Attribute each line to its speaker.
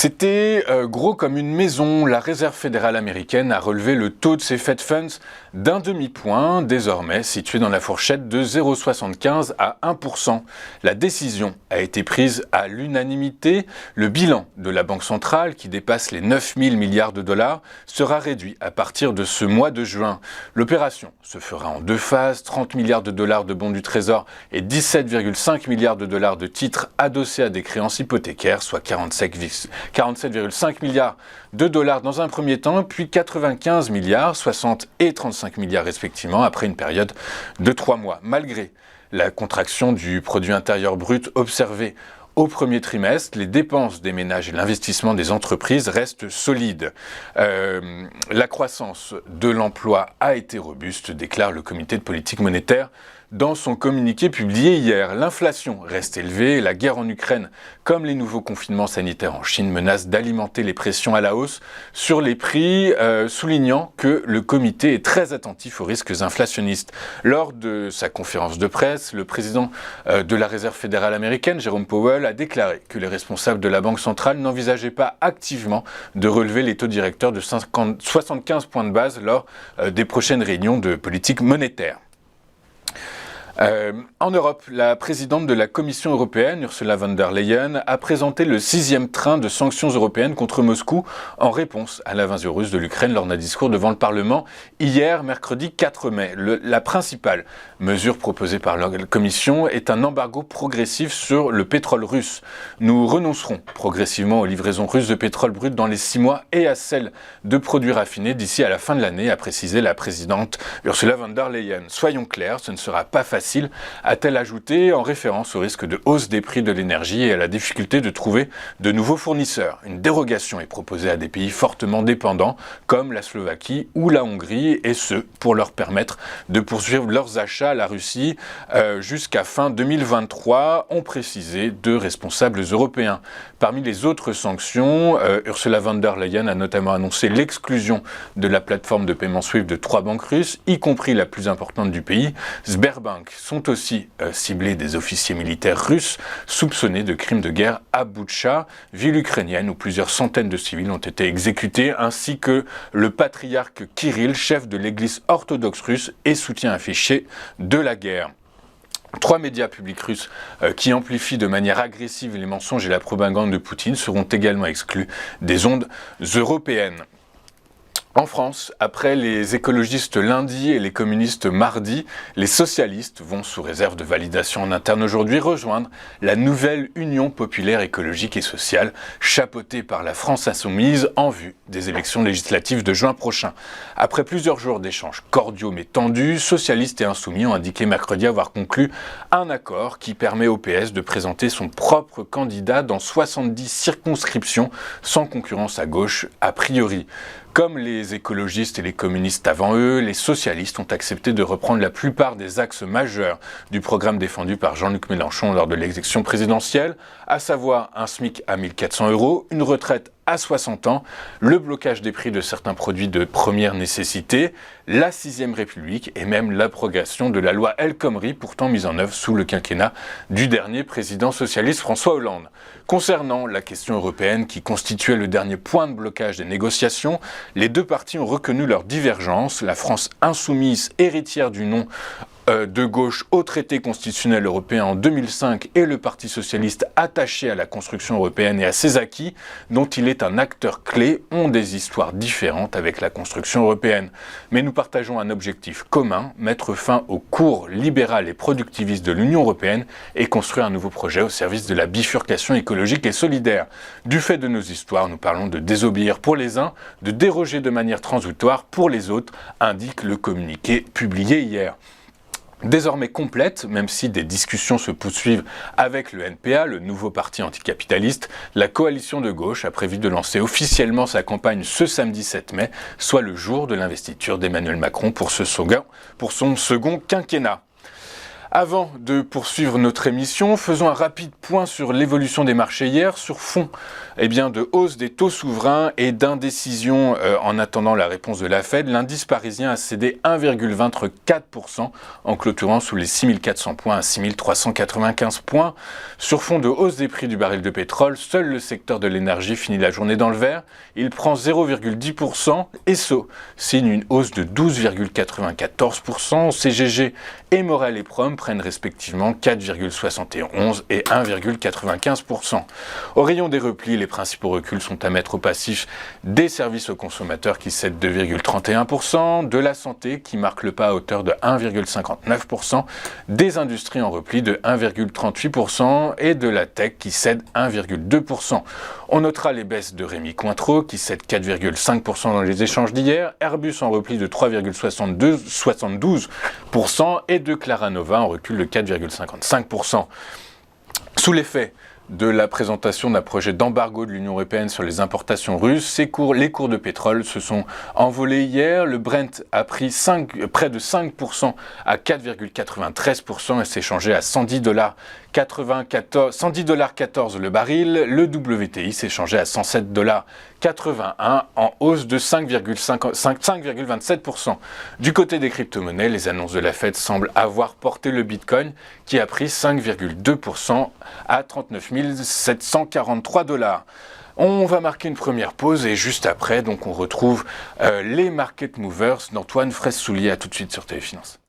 Speaker 1: C'était gros comme une maison. La Réserve fédérale américaine a relevé le taux de ses Fed Funds d'un demi-point, désormais situé dans la fourchette de 0,75 à 1%. La décision a été prise à l'unanimité. Le bilan de la Banque centrale, qui dépasse les 9 000 milliards de dollars, sera réduit à partir de ce mois de juin. L'opération se fera en deux phases, 30 milliards de dollars de bons du Trésor et 17,5 milliards de dollars de titres adossés à des créances hypothécaires, soit 47,5 milliards de dollars dans un premier temps, puis 95 milliards, 60 et 35 milliards respectivement, après une période de 3 mois. Malgré la contraction du produit intérieur brut observée au premier trimestre, les dépenses des ménages et l'investissement des entreprises restent solides. La croissance de l'emploi a été robuste, déclare le comité de politique monétaire dans son communiqué publié hier. L'inflation reste élevée et la guerre en Ukraine, comme les nouveaux confinements sanitaires en Chine, menacent d'alimenter les pressions à la hausse sur les prix, soulignant que le comité est très attentif aux risques inflationnistes. Lors de sa conférence de presse, le président de la Réserve fédérale américaine, Jerome Powell, a déclaré que les responsables de la Banque centrale n'envisageaient pas activement de relever les taux directeurs de 75 points de base lors des prochaines réunions de politique monétaire. En Europe, la présidente de la Commission européenne, Ursula von der Leyen, a présenté le 6e train de sanctions européennes contre Moscou en réponse à l'invasion russe de l'Ukraine lors d'un discours devant le Parlement hier, mercredi 4 mai. La principale mesure proposée par la Commission est un embargo progressif sur le pétrole russe. Nous renoncerons progressivement aux livraisons russes de pétrole brut dans les 6 mois et à celles de produits raffinés d'ici à la fin de l'année, a précisé la présidente Ursula von der Leyen. Soyons clairs, ce ne sera pas facile, a-t-elle ajouté, en référence au risque de hausse des prix de l'énergie et à la difficulté de trouver de nouveaux fournisseurs. Une dérogation est proposée à des pays fortement dépendants, comme la Slovaquie ou la Hongrie, et ce, pour leur permettre de poursuivre leurs achats à la Russie jusqu'à fin 2023, ont précisé deux responsables européens. Parmi les autres sanctions, Ursula von der Leyen a notamment annoncé l'exclusion de la plateforme de paiement SWIFT de 3 banques russes, y compris la plus importante du pays, Sberbank. Sont aussi ciblés des officiers militaires russes soupçonnés de crimes de guerre à Boutcha, ville ukrainienne où plusieurs centaines de civils ont été exécutés, ainsi que le patriarche Kirill, chef de l'église orthodoxe russe et soutien affiché de la guerre. 3 médias publics russes qui amplifient de manière agressive les mensonges et la propagande de Poutine seront également exclus des ondes européennes. En France, après les écologistes lundi et les communistes mardi, les socialistes vont, sous réserve de validation en interne aujourd'hui, rejoindre la nouvelle Union populaire écologique et sociale, chapeautée par la France insoumise en vue des élections législatives de juin prochain. Après plusieurs jours d'échanges cordiaux mais tendus, socialistes et insoumis ont indiqué mercredi avoir conclu un accord qui permet au PS de présenter son propre candidat dans 70 circonscriptions sans concurrence à gauche a priori. Comme les écologistes et les communistes avant eux, les socialistes ont accepté de reprendre la plupart des axes majeurs du programme défendu par Jean-Luc Mélenchon lors de l'élection présidentielle, à savoir un SMIC à 1 400 €, une retraite à 60 ans, le blocage des prix de certains produits de première nécessité, la 6e République et même l'abrogation de la loi El Khomri, pourtant mise en œuvre sous le quinquennat du dernier président socialiste François Hollande. Concernant la question européenne qui constituait le dernier point de blocage des négociations, les deux parties ont reconnu leurs divergences. La France insoumise, héritière du nom de gauche au traité constitutionnel européen en 2005 et le Parti socialiste attaché à la construction européenne et à ses acquis, dont il est un acteur clé, ont des histoires différentes avec la construction européenne. Mais nous partageons un objectif commun, mettre fin au cours libéral et productiviste de l'Union européenne et construire un nouveau projet au service de la bifurcation écologique et solidaire. Du fait de nos histoires, nous parlons de désobéir pour les uns, de déroger de manière transitoire pour les autres, indique le communiqué publié hier. Désormais complète, même si des discussions se poursuivent avec le NPA, le nouveau parti anticapitaliste, la coalition de gauche a prévu de lancer officiellement sa campagne ce samedi 7 mai, soit le jour de l'investiture d'Emmanuel Macron pour son second quinquennat. Avant de poursuivre notre émission, faisons un rapide point sur l'évolution des marchés hier sur fond de hausse des taux souverains et d'indécision en attendant la réponse de la Fed. L'indice parisien a cédé 1,24% en clôturant sous les 6400 points à 6395 points. Sur fond de hausse des prix du baril de pétrole, seul le secteur de l'énergie finit la journée dans le vert. Il prend 0,10%. Esso signe une hausse de 12,94%. CGG et Morel et Prom prennent respectivement 4,71 et 1,95%. Au rayon des replis, les principaux reculs sont à mettre au passif des services aux consommateurs qui cèdent 2,31%, de la santé qui marque le pas à hauteur de 1,59%, des industries en repli de 1,38% et de la tech qui cède 1,2%. On notera les baisses de Rémi Cointreau qui cède 4,5% dans les échanges d'hier, Airbus en repli de 3,72% et de Claranova en recul de 4,55%. Sous l'effet de la présentation d'un projet d'embargo de l'Union européenne sur les importations russes, les cours de pétrole se sont envolés hier. Le Brent a pris près de 5% à 4,93% et s'est échangé à 110,14 le baril. Le WTI s'est échangé à 107,81 en hausse de 5,27%. Du côté des crypto-monnaies, les annonces de la Fed semblent avoir porté le Bitcoin qui a pris 5,2% à 39 743 $. On va marquer une première pause et juste après, on retrouve les market movers d'Antoine Fraisse-Soulier. À tout de suite sur Téléfinance.